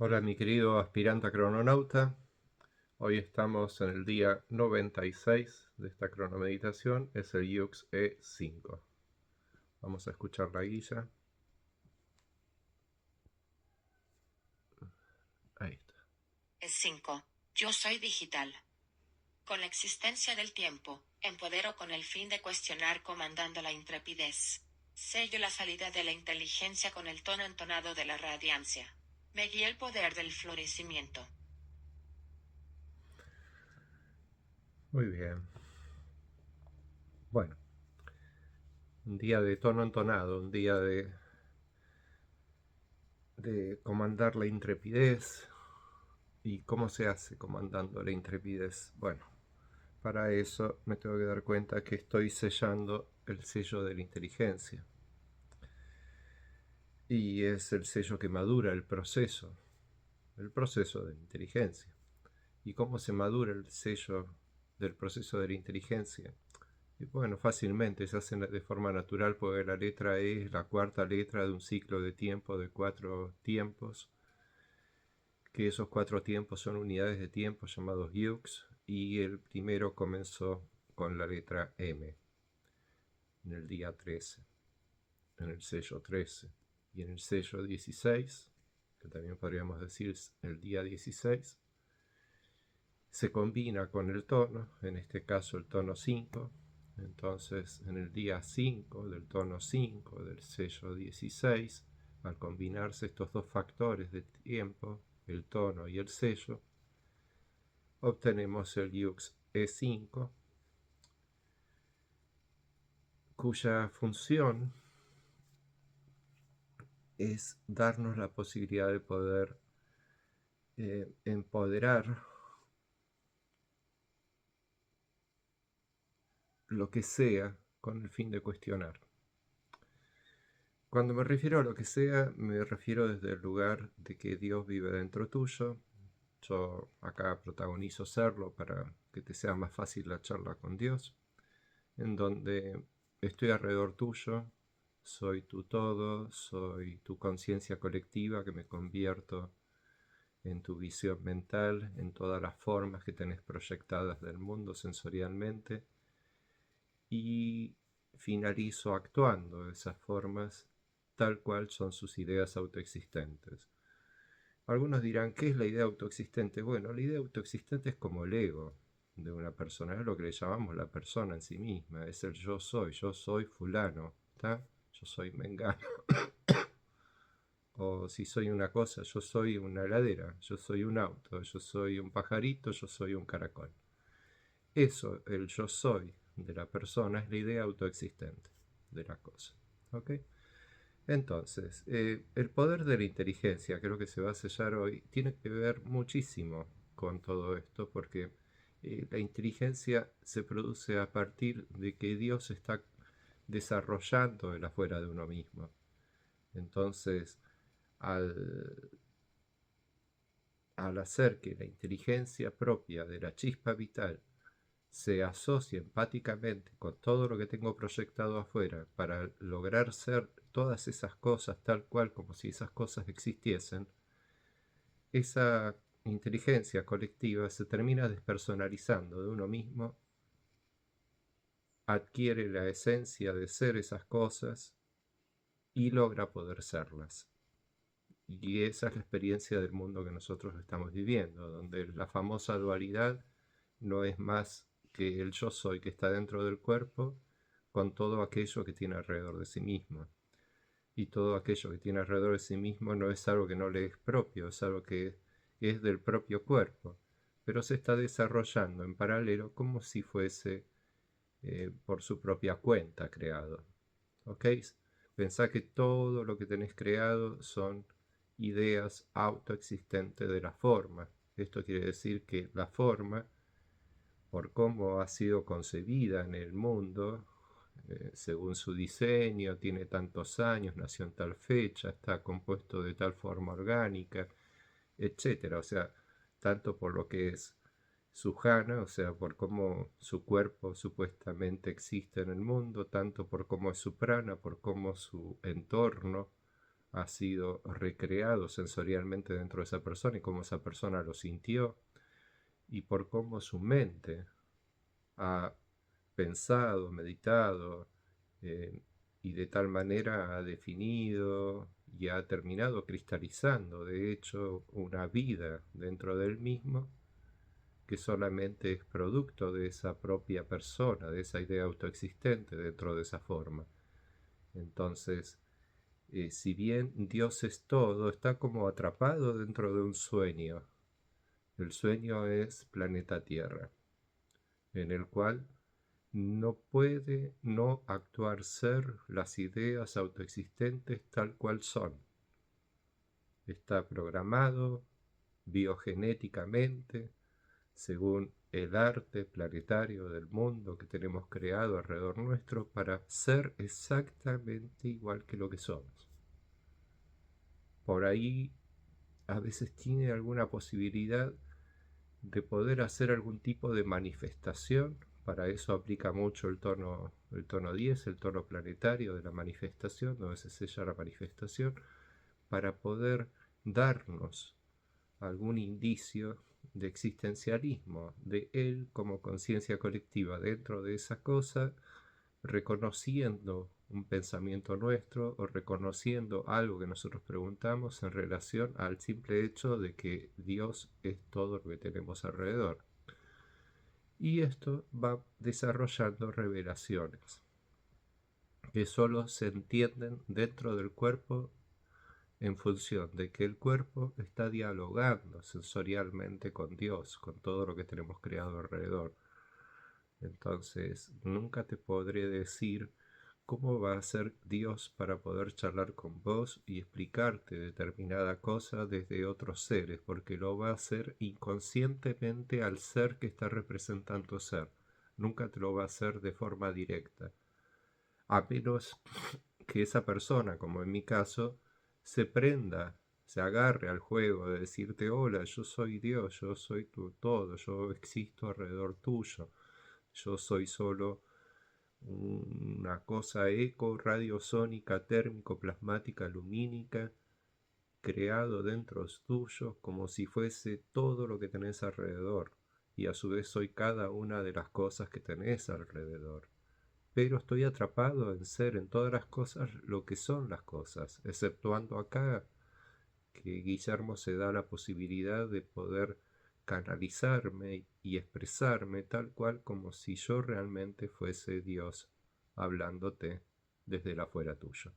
Hola mi querido aspirante a crononauta, hoy estamos en el día 96 de esta cronomeditación, es el Yux E5. Vamos a escuchar la guía. Ahí está. E5. Yo soy digital. Con la existencia del tiempo, empodero con el fin de cuestionar comandando la intrepidez. Sello la salida de la inteligencia con el tono entonado de la radiancia. Me guía el poder del florecimiento. Muy bien. Bueno, un día de tono entonado, un día de comandar la intrepidez. ¿Y cómo se hace comandando la intrepidez? Bueno, para eso me tengo que dar cuenta que estoy sellando el sello de la inteligencia. Y es el sello que madura el proceso de la inteligencia. ¿Y cómo se madura el sello del proceso de la inteligencia? Y bueno, fácilmente se hace de forma natural porque la letra E es la cuarta letra de un ciclo de tiempo de 4 tiempos, que esos 4 tiempos son unidades de tiempo llamados Yux, y el primero comenzó con la letra M en el día 13, en el sello 13, y en el sello 16, que también podríamos decir el día 16, se combina con el tono, en este caso el tono 5. Entonces en el día 5 del tono 5 del sello 16, al combinarse estos dos factores de tiempo, el tono y el sello, obtenemos el Yux E5, cuya función es darnos la posibilidad de poder empoderar lo que sea con el fin de cuestionar. Cuando me refiero a lo que sea, me refiero desde el lugar de que Dios vive dentro tuyo. Yo acá protagonizo serlo para que te sea más fácil la charla con Dios, en donde estoy alrededor tuyo, soy tu todo, soy tu conciencia colectiva que me convierto en tu visión mental, en todas las formas que tenés proyectadas del mundo sensorialmente, y finalizo actuando esas formas tal cual son sus ideas autoexistentes. Algunos dirán, ¿qué es la idea autoexistente? Bueno, la idea autoexistente es como el ego de una persona, es lo que le llamamos la persona en sí misma, es el yo soy fulano, ¿está? Yo soy mengano. O si soy una cosa, yo soy una heladera, yo soy un auto, yo soy un pajarito, yo soy un caracol. Eso, el yo soy de la persona, es la idea autoexistente de la cosa. ¿Ok? Entonces, el poder de la inteligencia, que es lo que se va a sellar hoy, tiene que ver muchísimo con todo esto, porque la inteligencia se produce a partir de que Dios está desarrollando el afuera de uno mismo. Entonces, al, al hacer que la inteligencia propia de la chispa vital se asocia empáticamente con todo lo que tengo proyectado afuera para lograr ser todas esas cosas tal cual como si esas cosas existiesen, esa inteligencia colectiva se termina despersonalizando de uno mismo, adquiere la esencia de ser esas cosas y logra poder serlas. Y esa es la experiencia del mundo que nosotros estamos viviendo, donde la famosa dualidad no es más que el yo soy que está dentro del cuerpo con todo aquello que tiene alrededor de sí mismo. Y todo aquello que tiene alrededor de sí mismo no es algo que no le es propio, es algo que es del propio cuerpo, pero se está desarrollando en paralelo como si fuese por su propia cuenta creado. ¿Ok? Pensá que todo lo que tenés creado son ideas autoexistentes de la forma. Esto quiere decir que la forma, por cómo ha sido concebida en el mundo, según su diseño, tiene tantos años, nació en tal fecha, está compuesto de tal forma orgánica, etcétera. O sea, tanto por lo que es su jhana, o sea, por cómo su cuerpo supuestamente existe en el mundo, tanto por cómo es su prana, por cómo su entorno, ha sido recreado sensorialmente dentro de esa persona y cómo esa persona lo sintió y por cómo su mente ha pensado, meditado y de tal manera ha definido y ha terminado cristalizando, de hecho, una vida dentro del mismo que solamente es producto de esa propia persona, de esa idea autoexistente dentro de esa forma. Entonces, si bien Dios es todo, está como atrapado dentro de un sueño. El sueño es planeta Tierra, en el cual no puede no actuar ser las ideas autoexistentes tal cual son. Está programado biogenéticamente según el arte planetario del mundo que tenemos creado alrededor nuestro para ser exactamente igual que lo que somos. Por ahí a veces tiene alguna posibilidad de poder hacer algún tipo de manifestación. Para eso aplica mucho el tono 10, el tono planetario de la manifestación, donde se sella la manifestación, para poder darnos algún indicio de existencialismo, de él como conciencia colectiva dentro de esa cosa, reconociendo un pensamiento nuestro o reconociendo algo que nosotros preguntamos en relación al simple hecho de que Dios es todo lo que tenemos alrededor. Y esto va desarrollando revelaciones que solo se entienden dentro del cuerpo en función de que el cuerpo está dialogando sensorialmente con Dios, con todo lo que tenemos creado alrededor. Entonces, nunca te podré decir cómo va a ser Dios para poder charlar con vos y explicarte determinada cosa desde otros seres, porque lo va a hacer inconscientemente al ser que está representando ser. Nunca te lo va a hacer de forma directa. A menos que esa persona, como en mi caso, se prenda, se agarre al juego de decirte, hola, yo soy Dios, yo soy tu todo, yo existo alrededor tuyo, yo soy solo una cosa eco, radiosónica, térmico, plasmática, lumínica, creado dentro tuyo como si fuese todo lo que tenés alrededor, y a su vez soy cada una de las cosas que tenés alrededor. Pero estoy atrapado en ser en todas las cosas lo que son las cosas, exceptuando acá que Guillermo se da la posibilidad de poder canalizarme y expresarme tal cual como si yo realmente fuese Dios hablándote desde el afuera tuyo.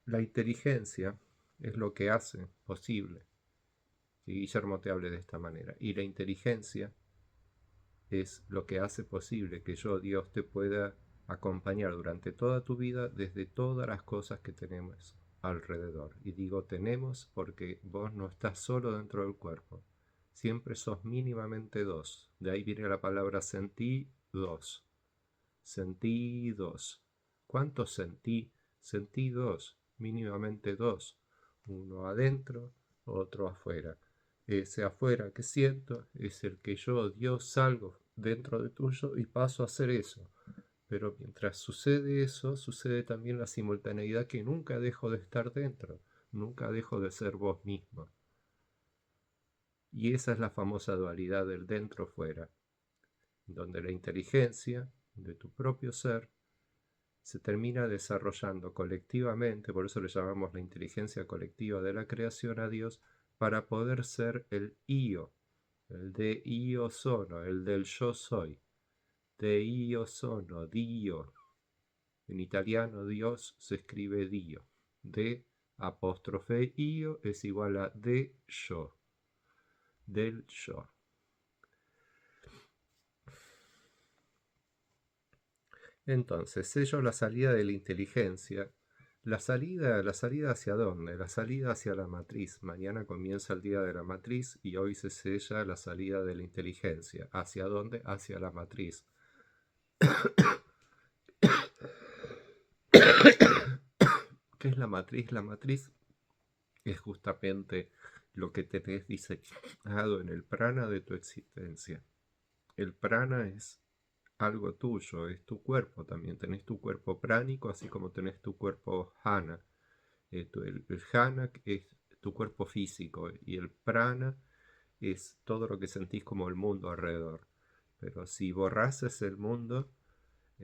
La inteligencia es lo que hace posible que Guillermo te hable de esta manera, y la inteligencia es lo que hace posible que yo, Dios, te pueda acompañar durante toda tu vida desde todas las cosas que tenemos alrededor. Y digo tenemos porque vos no estás solo dentro del cuerpo. Siempre sos mínimamente dos. De ahí viene la palabra sentí dos. Sentí dos. ¿Cuántos sentí? Sentí dos. Mínimamente dos. Uno adentro, otro afuera. Ese afuera que siento es el que yo, Dios, salgo dentro de tuyo y paso a hacer eso. Pero mientras sucede eso, sucede también la simultaneidad que nunca dejo de estar dentro, nunca dejo de ser vos mismo. Y esa es la famosa dualidad del dentro-fuera, donde la inteligencia de tu propio ser se termina desarrollando colectivamente, por eso le llamamos la inteligencia colectiva de la creación a Dios, para poder ser el io, el de io sono, el del yo soy, de io sono, Dio. En italiano Dios se escribe Dio, de apóstrofe io es igual a de yo, del yo. Entonces, sello la salida de la inteligencia. ¿La salida hacia dónde? La salida hacia la matriz. Mañana comienza el día de la matriz y hoy se sella la salida de la inteligencia. ¿Hacia dónde? Hacia la matriz. ¿Qué es la matriz? La matriz es justamente lo que tenés diseñado en el prana de tu existencia. El prana es algo tuyo, es tu cuerpo también. Tenés tu cuerpo pránico, así como tenés tu cuerpo jhana. El jhana es tu cuerpo físico y el prana es todo lo que sentís como el mundo alrededor. Pero si borrases el mundo,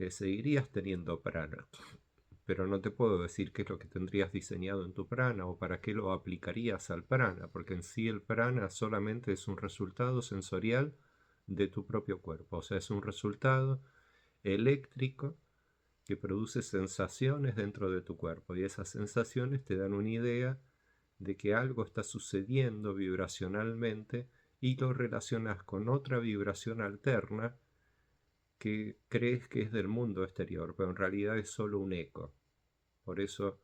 seguirías teniendo prana. Pero no te puedo decir qué es lo que tendrías diseñado en tu prana o para qué lo aplicarías al prana, porque en sí el prana solamente es un resultado sensorial de tu propio cuerpo. O sea, es un resultado eléctrico que produce sensaciones dentro de tu cuerpo y esas sensaciones te dan una idea de que algo está sucediendo vibracionalmente y lo relacionas con otra vibración alterna que crees que es del mundo exterior, pero en realidad es solo un eco. Por eso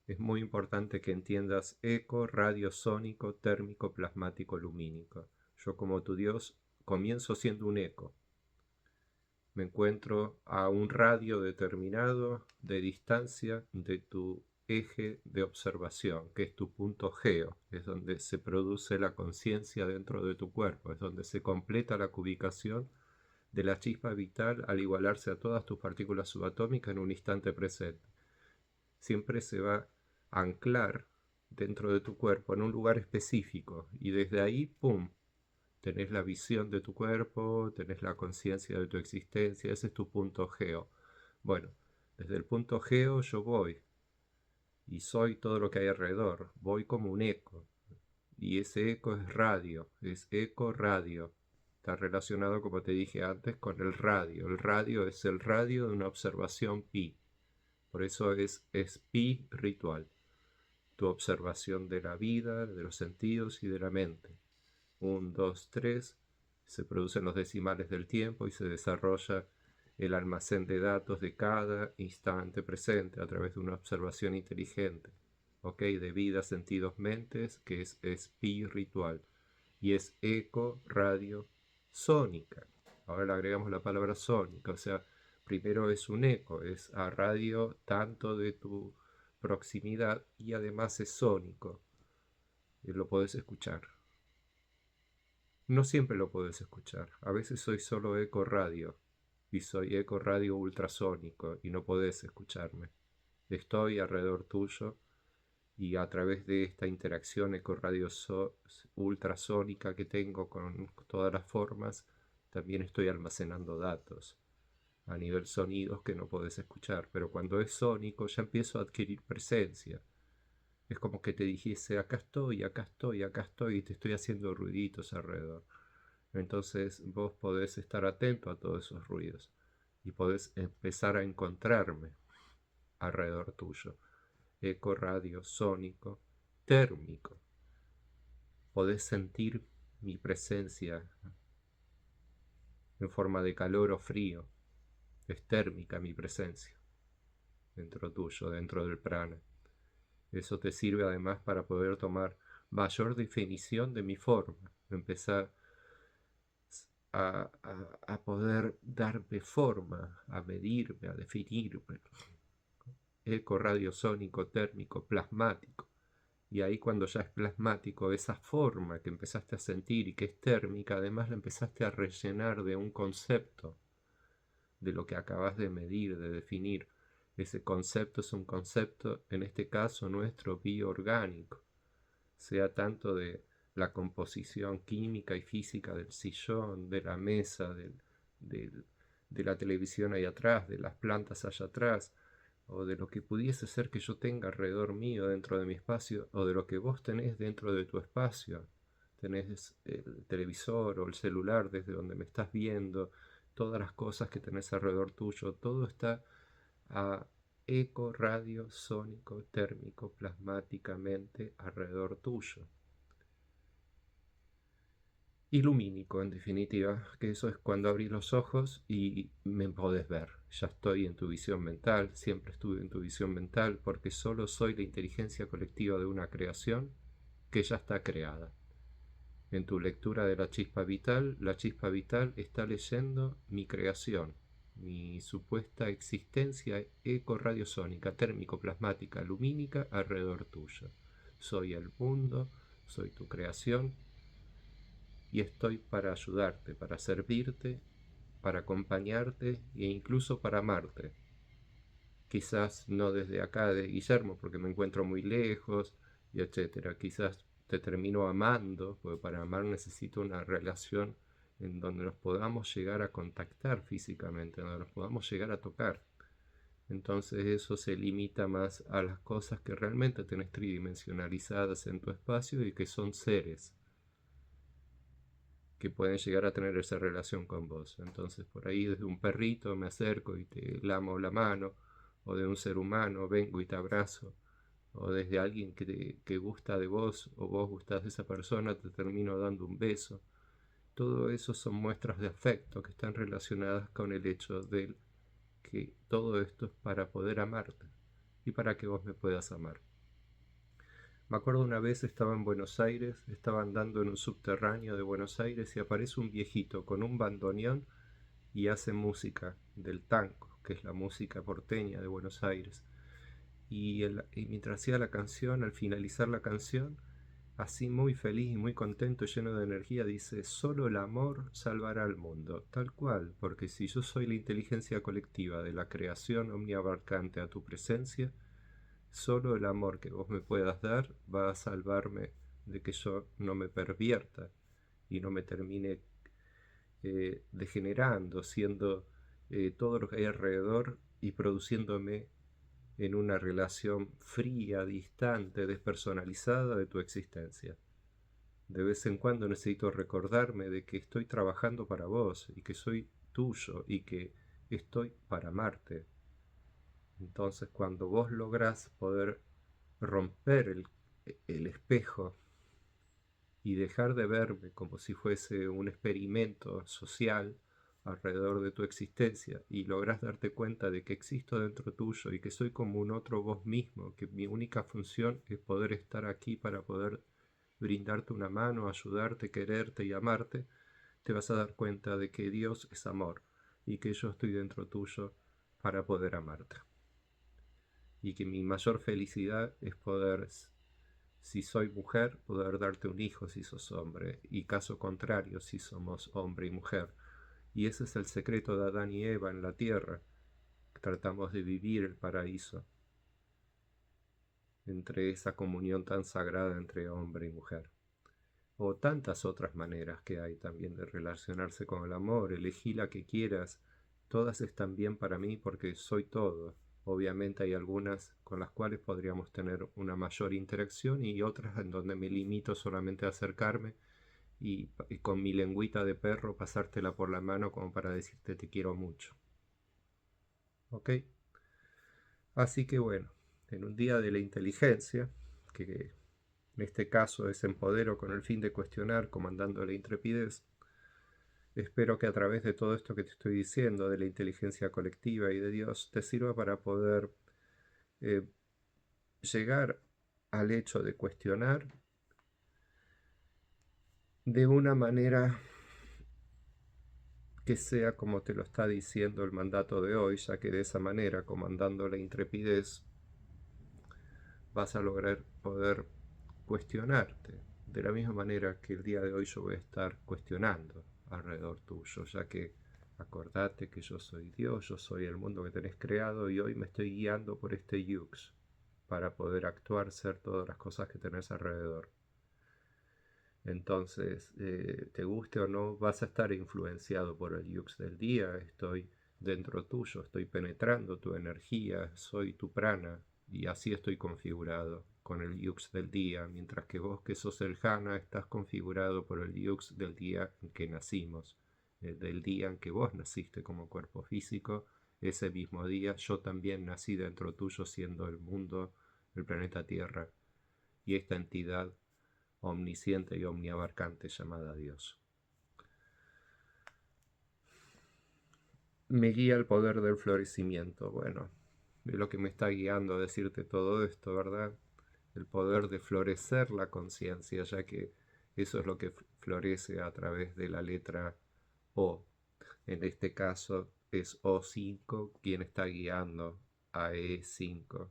es muy importante que entiendas eco, radio, sónico, térmico, plasmático, lumínico. Yo como tu Dios comienzo siendo un eco. Me encuentro a un radio determinado de distancia de tu eje de observación, que es tu punto geo, es donde se produce la conciencia dentro de tu cuerpo, es donde se completa la cubicación de la chispa vital al igualarse a todas tus partículas subatómicas en un instante presente. Siempre se va a anclar dentro de tu cuerpo en un lugar específico y desde ahí, ¡pum!, tenés la visión de tu cuerpo, tenés la conciencia de tu existencia, ese es tu punto geo. Bueno, desde el punto geo yo voy y soy todo lo que hay alrededor, voy como un eco y ese eco es radio, es eco radio. Está relacionado, como te dije antes, con el radio. El radio es el radio de una observación pi. Por eso es pi ritual. Tu observación de la vida, de los sentidos y de la mente. 1, 2, 3, se producen los decimales del tiempo y se desarrolla el almacén de datos de cada instante presente a través de una observación inteligente, ¿ok? De vida, sentidos, mentes, que es pi ritual y es eco, radio, sónica. Ahora le agregamos la palabra sónica, o sea, primero es un eco, es a radio tanto de tu proximidad y además es sónico, y lo podés escuchar. No siempre lo puedes escuchar. A veces soy solo eco radio y soy eco radio ultrasónico y no podés escucharme. Estoy alrededor tuyo y a través de esta interacción eco radio ultrasónica que tengo con todas las formas, también estoy almacenando datos a nivel sonidos que no podés escuchar. Pero cuando es sónico ya empiezo a adquirir presencia. Es como que te dijese, acá estoy, acá estoy, acá estoy, y te estoy haciendo ruiditos alrededor. Entonces vos podés estar atento a todos esos ruidos y podés empezar a encontrarme alrededor tuyo. Eco, radio, sónico, térmico. Podés sentir mi presencia en forma de calor o frío. Es térmica mi presencia dentro tuyo, dentro del prana. Eso te sirve además para poder tomar mayor definición de mi forma. Empezar a poder darme forma, a medirme, a definirme. Eco, radiosónico, térmico, plasmático. Y ahí cuando ya es plasmático, esa forma que empezaste a sentir y que es térmica, además la empezaste a rellenar de un concepto, de lo que acabas de medir, de definir. Ese concepto es un concepto, en este caso nuestro, bioorgánico, sea tanto de la composición química y física del sillón, de la mesa, de la televisión ahí atrás, de las plantas allá atrás, o de lo que pudiese ser que yo tenga alrededor mío dentro de mi espacio, o de lo que vos tenés dentro de tu espacio. Tenés el televisor o el celular desde donde me estás viendo, todas las cosas que tenés alrededor tuyo, todo está a eco, radio, sónico, térmico, plasmáticamente alrededor tuyo. Y lumínico, en definitiva, que eso es cuando abrís los ojos y me podés ver. Ya estoy en tu visión mental, siempre estuve en tu visión mental, porque solo soy la inteligencia colectiva de una creación que ya está creada. En tu lectura de la chispa vital está leyendo mi creación, mi supuesta existencia eco-radiosónica, térmico-plasmática, lumínica alrededor tuyo. Soy el mundo, soy tu creación y estoy para ayudarte, para servirte para acompañarte e incluso para amarte. Quizás no desde acá de Guillermo, porque me encuentro muy lejos, y etcétera. Quizás te termino amando, porque para amar necesito una relación en donde nos podamos llegar a contactar físicamente, donde nos podamos llegar a tocar. Entonces eso se limita más a las cosas que realmente tenés tridimensionalizadas en tu espacio y que son seres que pueden llegar a tener esa relación con vos. Entonces por ahí desde un perrito me acerco y te lamo la mano, o de un ser humano vengo y te abrazo, o desde alguien que gusta de vos o vos gustás de esa persona te termino dando un beso. Todo eso son muestras de afecto que están relacionadas con el hecho de que todo esto es para poder amarte y para que vos me puedas amar. Me acuerdo una vez estaba en Buenos Aires, estaba andando en un subterráneo de Buenos Aires y aparece un viejito con un bandoneón y hace música del tango, que es la música porteña de Buenos Aires. Y mientras hacía la canción, al finalizar la canción, así muy feliz y muy contento, lleno de energía, dice: solo el amor salvará al mundo, tal cual, porque si yo soy la inteligencia colectiva de la creación omniabarcante a tu presencia, solo el amor que vos me puedas dar va a salvarme de que yo no me pervierta y no me termine degenerando, siendo todo lo que hay alrededor y produciéndome en una relación fría, distante, despersonalizada de tu existencia. De vez en cuando necesito recordarme de que estoy trabajando para vos y que soy tuyo y que estoy para amarte. Entonces cuando vos lográs poder romper el espejo y dejar de verme como si fuese un experimento social alrededor de tu existencia y logras darte cuenta de que existo dentro tuyo y que soy como un otro vos mismo, que mi única función es poder estar aquí para poder brindarte una mano, ayudarte, quererte y amarte, te vas a dar cuenta de que Dios es amor y que yo estoy dentro tuyo para poder amarte. Y que mi mayor felicidad es poder, si soy mujer, poder darte un hijo si sos hombre, y caso contrario si somos hombre y mujer. Y ese es el secreto de Adán y Eva en la tierra. Tratamos de vivir el paraíso entre esa comunión tan sagrada entre hombre y mujer. O tantas otras maneras que hay también de relacionarse con el amor. Elegí la que quieras. Todas están bien para mí porque soy todo. Obviamente hay algunas con las cuales podríamos tener una mayor interacción y otras en donde me limito solamente a acercarme y con mi lengüita de perro pasártela por la mano como para decirte te quiero mucho. ¿Ok? Así que bueno, en un día de la inteligencia, que en este caso es empodero con el fin de cuestionar, comandando la intrepidez, espero que a través de todo esto que te estoy diciendo, de la inteligencia colectiva y de Dios, te sirva para poder eh, llegar al hecho de cuestionar de una manera que sea como te lo está diciendo el mandato de hoy, ya que de esa manera, comandando la intrepidez, vas a lograr poder cuestionarte de la misma manera que el día de hoy yo voy a estar cuestionando alrededor tuyo, ya que acordate que yo soy Dios, yo soy el mundo que tenés creado y hoy me estoy guiando por este yux para poder actuar, ser todas las cosas que tenés alrededor. Entonces, te guste o no, vas a estar influenciado por el yux del día. Estoy dentro tuyo, estoy penetrando tu energía, soy tu prana y así estoy configurado con el yux del día, mientras que vos que sos el jana estás configurado por el yux del día en que nacimos, del día en que vos naciste como cuerpo físico. Ese mismo día yo también nací dentro tuyo siendo el mundo, el planeta Tierra y esta entidad omnisciente y omniabarcante llamada Dios. Me guía el poder del florecimiento. Bueno, es lo que me está guiando a decirte todo esto, ¿verdad? El poder de florecer la conciencia, ya que eso es lo que florece a través de la letra O. En este caso es O5 quien está guiando a E5.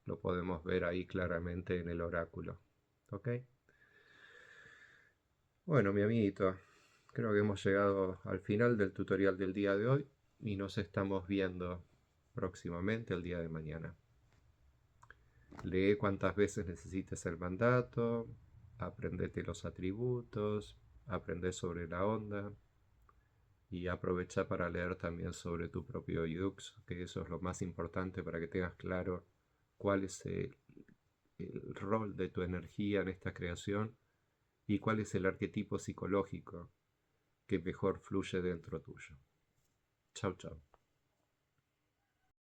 Lo podemos ver ahí claramente en el oráculo. ¿Ok? Bueno, mi amiguito, creo que hemos llegado al final del tutorial del día de hoy y nos estamos viendo próximamente el día de mañana. Lee cuantas veces necesites el mandato, aprendete los atributos, aprende sobre la onda y aprovecha para leer también sobre tu propio Yux, que eso es lo más importante para que tengas claro cuál es el rol de tu energía en esta creación y cuál es el arquetipo psicológico que mejor fluye dentro tuyo. Chau, chau.